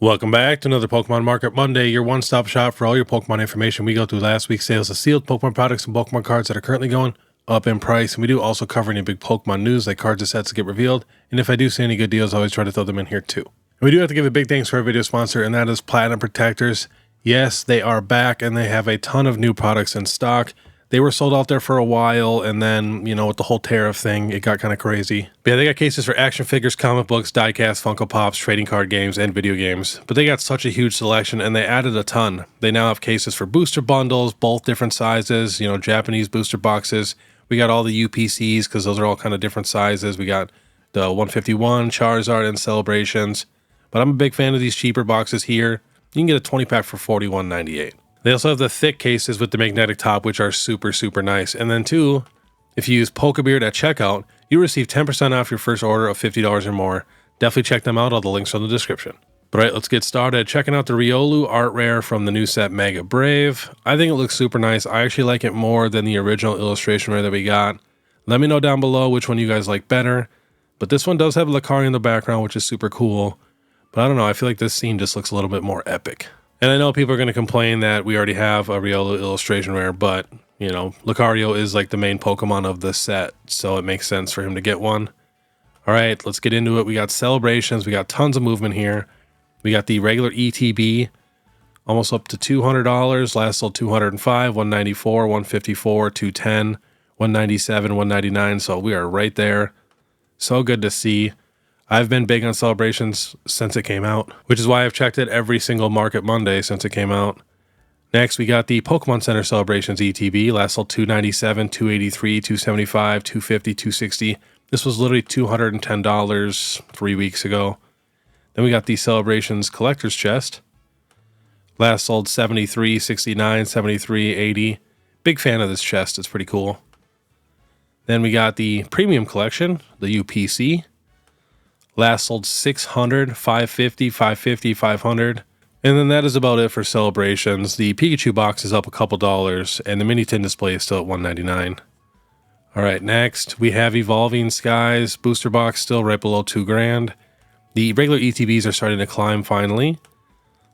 Welcome back to another Pokemon Market Monday, your one-stop shop for all your Pokemon information. We go through last week's sales of sealed Pokemon products and Pokemon cards that are currently going up in price. And we do also cover any big Pokemon news like cards and sets that get revealed. And if I do see any good deals, I always try to throw them in here too. And we do have to give a big thanks to our video sponsor, and that is Platinum Protectors. Yes, they are back and they have a ton of new products in stock. They were sold out there for a while, and then, you know, with the whole tariff thing, it got kind of crazy. But yeah, they got cases for action figures, comic books, diecast, Funko Pops, trading card games, and video games. But they got such a huge selection, and they added a ton. They now have cases for booster bundles, both different sizes, you know, Japanese booster boxes. We got all the UPCs, because those are all kind of different sizes. We got the 151, Charizard, and Celebrations. But I'm a big fan of these cheaper boxes here. You can get a 20-pack for $41.98. They also have the thick cases with the magnetic top, which are super, super nice. And then too, if you use PokeBeard at checkout, you receive 10% off your first order of $50 or more. Definitely check them out. All the links are in the description. But all right, let's get started. Checking out the Riolu art rare from the new set Mega Brave. I think it looks super nice. I actually like it more than the original illustration rare that we got. Let me know down below which one you guys like better. But this one does have Lucario in the background, which is super cool. But I don't know, I feel like this scene just looks a little bit more epic. And I know people are going to complain that we already have a Riolu illustration rare, but, you know, Lucario is like the main Pokemon of this set, so it makes sense for him to get one. All right, let's get into it. We got Celebrations. We got tons of movement here. We got the regular ETB, almost up to $200. Last sold $205, $194, $154, $210, $197, $199, so we are right there. So good to see. I've been big on Celebrations since it came out, which is why I've checked it every single Market Monday since it came out. Next, we got the Pokemon Center Celebrations ETB. Last sold $297, $283, $275, $250, $260. This was literally $210 3 weeks ago. Then we got the Celebrations Collector's Chest. Last sold $73, $69, $73, $80. Big fan of this chest. It's pretty cool. Then we got the Premium Collection, the UPC. Last sold $600, $550, $550, $500. And then that is about it for Celebrations. The Pikachu box is up a couple dollars, and the mini tin display is still at $199. All right, next we have Evolving Skies booster box, still right below $2,000. The regular ETBs are starting to climb finally.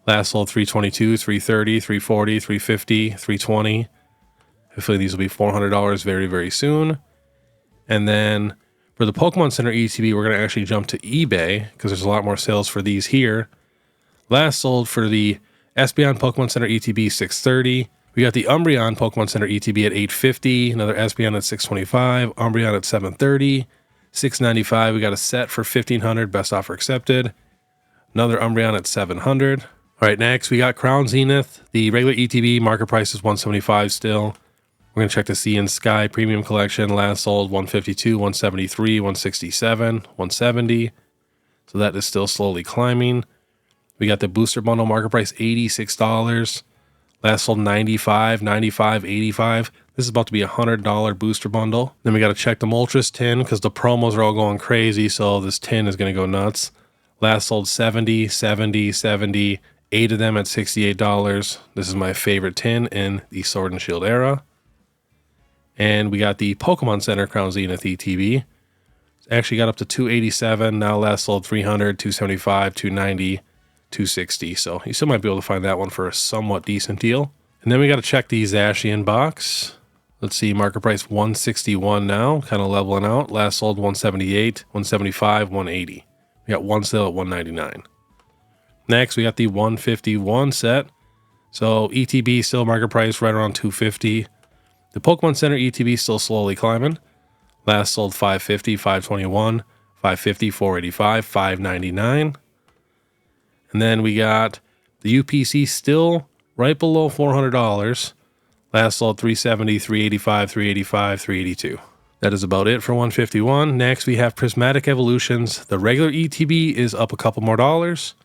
Last sold $322, $330, $340, $350, $320. Hopefully these will be $400 very, very soon. And then for the Pokemon Center ETB, we're going to actually jump to eBay because there's a lot more sales for these here. Last sold for the Espeon Pokemon Center ETB, $630. We got the Umbreon Pokemon Center ETB at $850. Another Espeon at $625. Umbreon at $730. $695. We got a set for $1,500. Best offer accepted. Another Umbreon at $700. All right, next we got Crown Zenith. The regular ETB market price is $175 still. We're going to check the Sea and Sky Premium Collection. Last sold $152, $173, $167, $170. So that is still slowly climbing. We got the Booster Bundle market price, $86. Last sold $95, $95, $85. This is about to be a $100 Booster Bundle. Then we got to check the Moltres tin because the promos are all going crazy. So this tin is going to go nuts. Last sold $70, $70, $70. 8 of them at $68. This is my favorite tin in the Sword and Shield era. And we got the Pokemon Center Crown Zenith ETB. Actually got up to $287. Now last sold $300, $275, $290, $260. So you still might be able to find that one for a somewhat decent deal. And then we got to check the Zacian box. Let's see, market price $161 now, kind of leveling out. Last sold $178, $175, $180. We got one sale at $199. Next, we got the 151 set. So ETB still market price right around $250. The Pokemon Center ETB still slowly climbing. Last sold $550, $521, $550, $485, $599. And then we got the UPC still right below $400. Last sold $370, $385, $385, $382. That is about it for 151. Next, we have Prismatic Evolutions. The regular ETB is up a couple more dollars.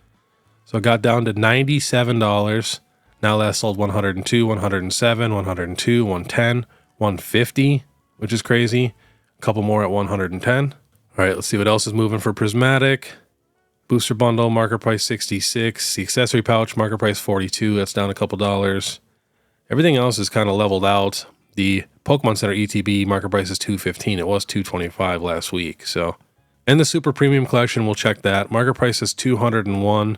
So it got down to $97. Now last sold $102, $107, $102, $110, $150, which is crazy. A couple more at $110. All right, let's see what else is moving for Prismatic. Booster Bundle, market price $66. The accessory pouch, market price $42. That's down a couple dollars. Everything else is kind of leveled out. The Pokemon Center ETB market price is $215. It was $225 last week. So, and the Super Premium Collection, we'll check that. Market price is $201.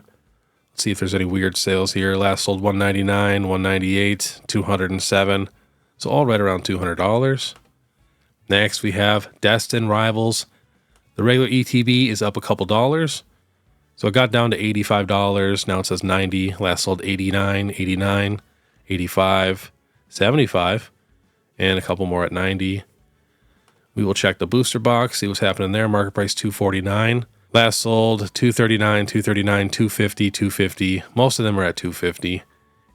Let's see if there's any weird sales here. Last sold $199, $198, $207. So all right around $200. Next, we have Destin Rivals. The regular ETB is up a couple dollars. So it got down to $85. Now it says $90. Last sold $89, $89, $85, $75, and a couple more at $90. We will check the booster box, see what's happening there. Market price $249. Last sold $239, $239, $250, $250. Most of them are at $250.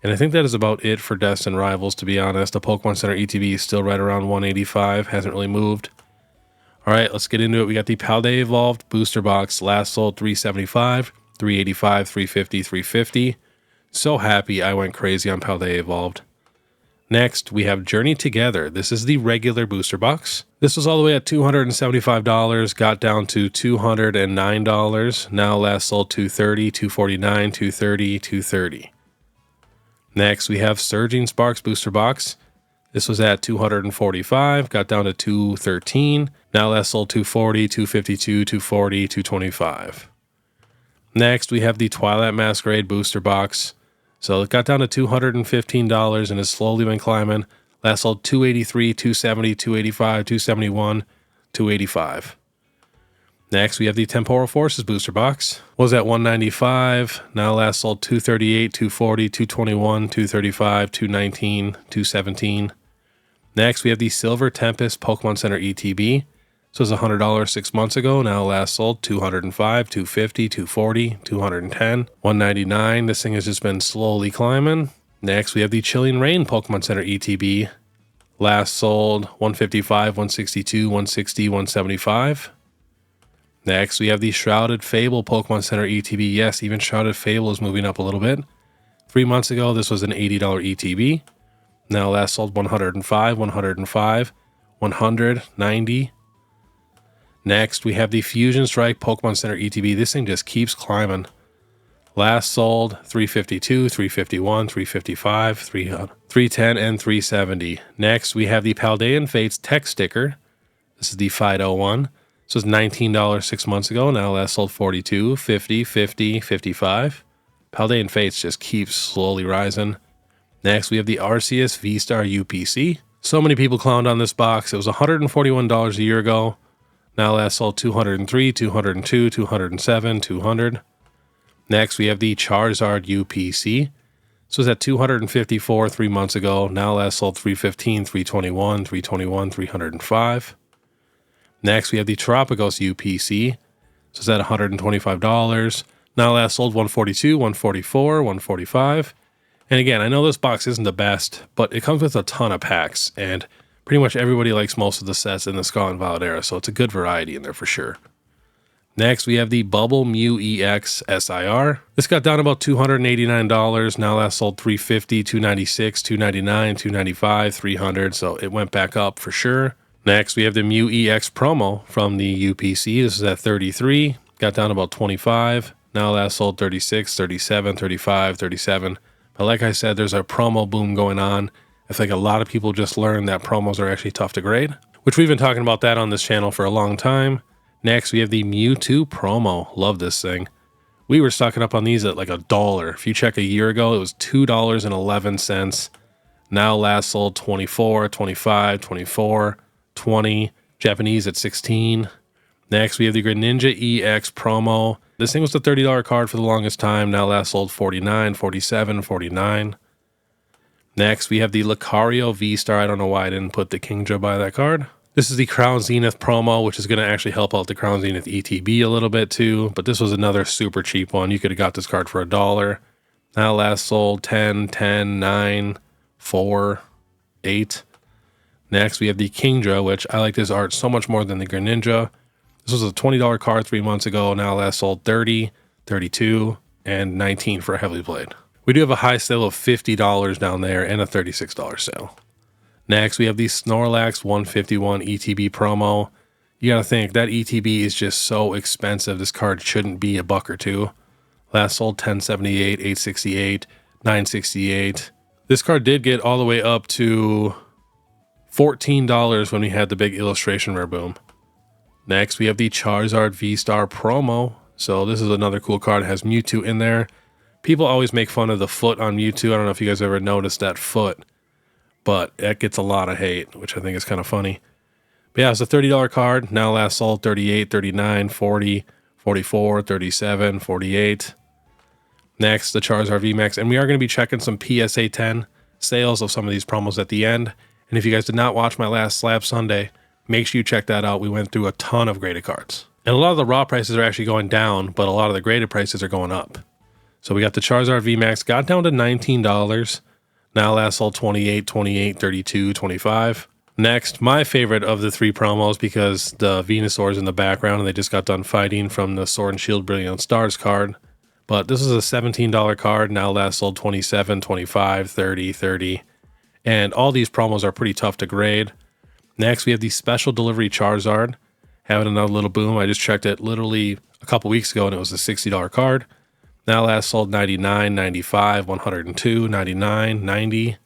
And I think that is about it for Destin Rivals, to be honest. The Pokemon Center ETB is still right around $185. Hasn't really moved. All right, let's get into it. We got the Paldea Evolved booster box. Last sold $375, $385, $350, $350. So happy I went crazy on Paldea Evolved. Next, we have Journey Together. This is the regular booster box. This was all the way at $275, got down to $209. Now last sold $230, $249, $230, $230. Next, we have Surging Sparks booster box. This was at $245, got down to $213. Now last sold $240, $252, $240, $225. Next, we have the Twilight Masquerade booster box. So it got down to $215 and has slowly been climbing. Last sold $283, $270, $285, $271, $285. Next, we have the Temporal Forces booster box. Was at $195. Now last sold $238, $240, $221, $235, $219, $217. Next, we have the Silver Tempest Pokemon Center ETB. So it was $100 6 months ago. Now last sold $205, $250, $240, $210, $199. This thing has just been slowly climbing. Next, we have the Chilling Reign Pokemon Center ETB. Last sold $155, $162, $160, $175. Next, we have the Shrouded Fable Pokemon Center ETB. Yes, even Shrouded Fable is moving up a little bit. 3 months ago, this was an $80 ETB. Now last sold $105, $105, $100, $90. Next, we have the Fusion Strike Pokemon Center ETB. This thing just keeps climbing. Last sold $352, $351, $355, $310, and $370. Next, we have the Paldean Fates Tech Sticker. This is the Fido one. This was $19 6 months ago. Now last sold $42, $50, $50, $55. Paldean Fates just keeps slowly rising. Next, we have the Arceus V-Star UPC. So many people clowned on this box. It was $141 a year ago. Now last sold $203, $202, $207, $200. Next, we have the Charizard UPC. This was at $254 3 months ago. Now last sold $315, $321, $321, $305. Next, we have the Tropicos UPC. This was at $125. Now last sold $142, $144, $145. And again, I know this box isn't the best, but it comes with a ton of packs, and pretty much everybody likes most of the sets in the Scarlet and Violet era, so it's a good variety in there for sure. Next, we have the Bubble Mew EX SIR. This got down about $289. Now last sold $350, $296, $299, $295, $300, so it went back up for sure. Next, we have the Mew EX promo from the UPC. This is at $33, got down about $25. Now last sold $36, $37, $35, $37. But like I said, there's a promo boom going on. I think a lot of people just learned that promos are actually tough to grade, which we've been talking about that on this channel for a long time. Next, we have the Mewtwo promo. Love this thing. We were stocking up on these at like $1. If you check a year ago, it was $2.11. Now last sold $24, $25, $24, $20. Japanese at $16. Next, we have the Greninja EX promo. This thing was the $30 card for the longest time. Now last sold $49, $47, $49. Next, we have the Lucario V-Star. I don't know why I didn't put the Kingdra by that card. This is the Crown Zenith promo, which is going to actually help out the Crown Zenith ETB a little bit too. But this was another super cheap one. You could have got this card for $1. Now last sold 10, 10, 9, 4, 8. Next, we have the Kingdra, which I like this art so much more than the Greninja. This was a $20 card 3 months ago. Now last sold 30, 32, and 19 for a heavily played. We do have a high sale of $50 down there and a $36 sale. Next, we have the Snorlax 151 ETB promo. You gotta think, that ETB is just so expensive. This card shouldn't be $1 or $2. Last sold $10.78, $8.68, $9.68. This card did get all the way up to $14 when we had the big illustration rare boom. Next, we have the Charizard V-Star promo. So this is another cool card. It has Mewtwo in there. People always make fun of the foot on Mewtwo. I don't know if you guys ever noticed that foot, but that gets a lot of hate, which I think is kind of funny. But yeah, it's a $30 card. Now last sold 38, 39, 40, 44, 37, 48. Next, the Charizard VMAX. And we are going to be checking some PSA 10 sales of some of these promos at the end. And if you guys did not watch my last Slab Sunday, make sure you check that out. We went through a ton of graded cards. And a lot of the raw prices are actually going down, but a lot of the graded prices are going up. So we got the Charizard VMAX, got down to $19. Now last sold 28, 28, 32, 25. Next, my favorite of the three promos, because the Venusaur is in the background and they just got done fighting from the Sword and Shield Brilliant Stars card. But this is a $17 card. Now last sold 27, 25, 30, 30. And all these promos are pretty tough to grade. Next, we have the Special Delivery Charizard. Having another little boom. I just checked it literally a couple weeks ago and it was a $60 card. Now last sold 99, 95, 102, 99, 90.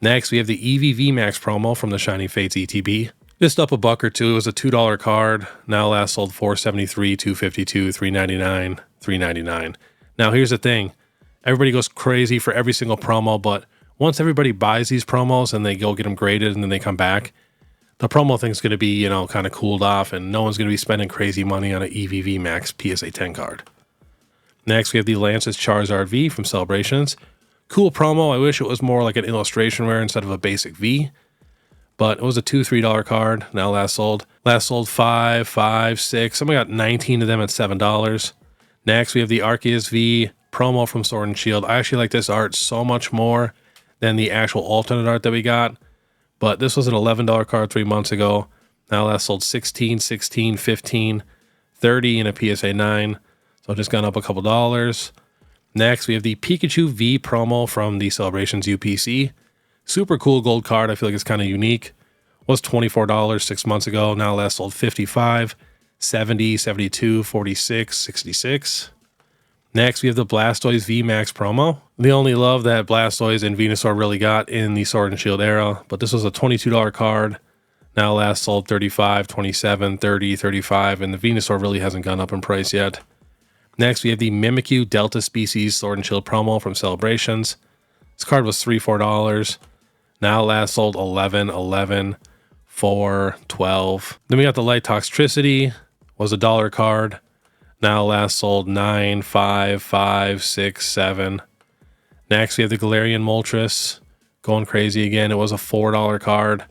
Next, we have the EV VMAX promo from the Shining Fates ETB. Just up a buck or two. It was a $2 card. Now last sold 473, 252, 399, 399. Now here's the thing. Everybody goes crazy for every single promo, but once everybody buys these promos and they go get them graded and then they come back, the promo thing's going to be, you know, kind of cooled off and no one's going to be spending crazy money on an EV VMAX PSA 10 card. Next, we have the Lance's Charizard V from Celebrations. Cool promo. I wish it was more like an illustration rare instead of a basic V. But it was a $2, $3 card. Now last sold 5, 5, 6. Somebody got 19 of them at $7. Next, we have the Arceus V promo from Sword and Shield. I actually like this art so much more than the actual alternate art that we got. But this was an $11 card 3 months ago. Now last sold 16, 16, 15, 30 in a PSA 9. So just gone up a couple dollars. Next, we have the Pikachu V promo from the Celebrations UPC. Super cool gold card. I feel like it's kind of unique. Was $24 6 months ago. Now last sold 55, 70, 72, 46, 66. Next, we have the Blastoise VMAX promo. The only love that Blastoise and Venusaur really got in the Sword and Shield era. But this was a $22 card. Now last sold 35, 27, 30, 35. And the Venusaur really hasn't gone up in price yet. Next, we have the Mimikyu Delta Species Sword and Shield promo from Celebrations. This card was $3, $4. Now last sold 11, 11, 4, 12. Then we got the Light Toxtricity. Was a $1 card. Now last sold 9, 5, 5, 6, 7. Next, we have the Galarian Moltres. Going crazy again. It was a $4 card.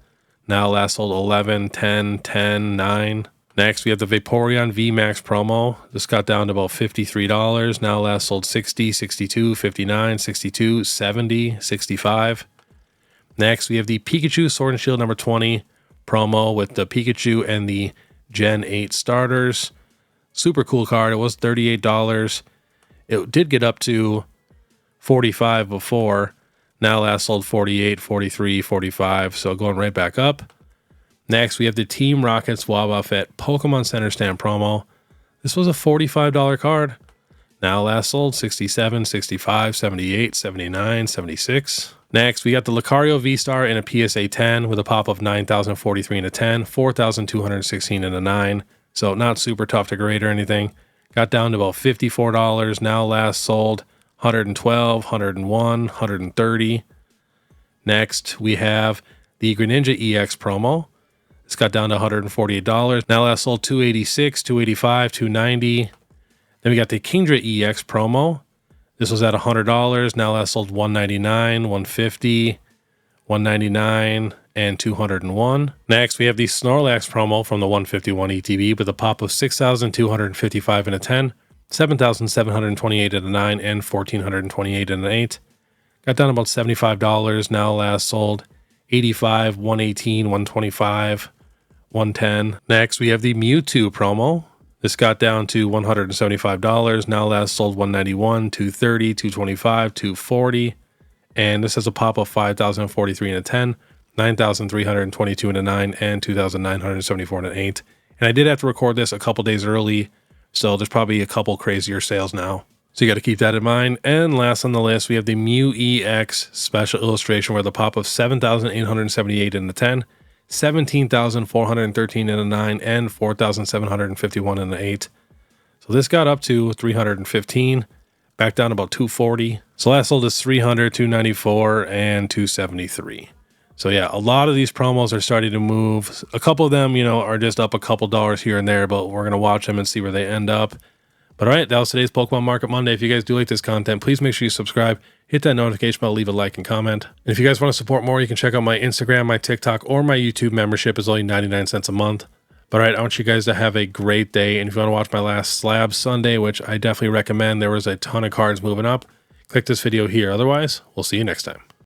Now last sold 11, 10, 10, 9. Next, we have the Vaporeon VMAX promo. This got down to about $53. Now last sold 60, 62, 59, 62, 70, 65. Next, we have the Pikachu Sword and Shield number 20 promo with the Pikachu and the Gen 8 starters. Super cool card. It was $38. It did get up to $45 before. Now last sold 48, 43, 45. So going right back up. Next, we have the Team Rocket's Wobbuffet Pokemon Center Stand promo. This was a $45 card. Now last sold 67, 65, 78, 79, 76. Next, we got the Lucario V-Star in a PSA 10 with a pop of 9,043 in a 10, 4,216 in a 9. So not super tough to grade or anything. Got down to about $54. Now last sold 112, 101, 130. Next, we have the Greninja EX promo. It's got down to $148. Now last sold 286, 285, 290. Then we got the Kingdra EX promo. This was at $100. Now last sold 199, 150, 199, and 201. Next, we have the Snorlax promo from the 151 ETB with a pop of 6,255 in a 10, 7,728 in a 9, and 1,428 in an 8. Got down about $75. Now last sold 85, 118, 125, 110. Next, we have the Mewtwo promo. This got down to $175. Now last sold 191, 230, 225, 240. And this has a pop of 5,043 in a 10, 9,322 in a 9, and 2,974 in an 8. And I did have to record this a couple days early, so there's probably a couple crazier sales now. So you got to keep that in mind. And last on the list, we have the Mew EX special illustration with a pop of 7,878 in the 10, 17,413 in a 9, and 4,751 in an 8. So this got up to $315. back down about 240. So last sold is 300, 294, and 273. So yeah, a lot of these promos are starting to move. A couple of them, you know, are just up a couple dollars here and there, but we're going to watch them and see where they end up. But all right, that was today's Pokemon Market Monday. If you guys do like this content, please make sure you subscribe, hit that notification bell, leave a like and comment. And if you guys want to support more, you can check out my Instagram, my TikTok, or my YouTube membership. Is only 99 cents a month. But all right, I want you guys to have a great day. And if you want to watch my last Slab Sunday, which I definitely recommend, there was a ton of cards moving up, click this video here. Otherwise, we'll see you next time.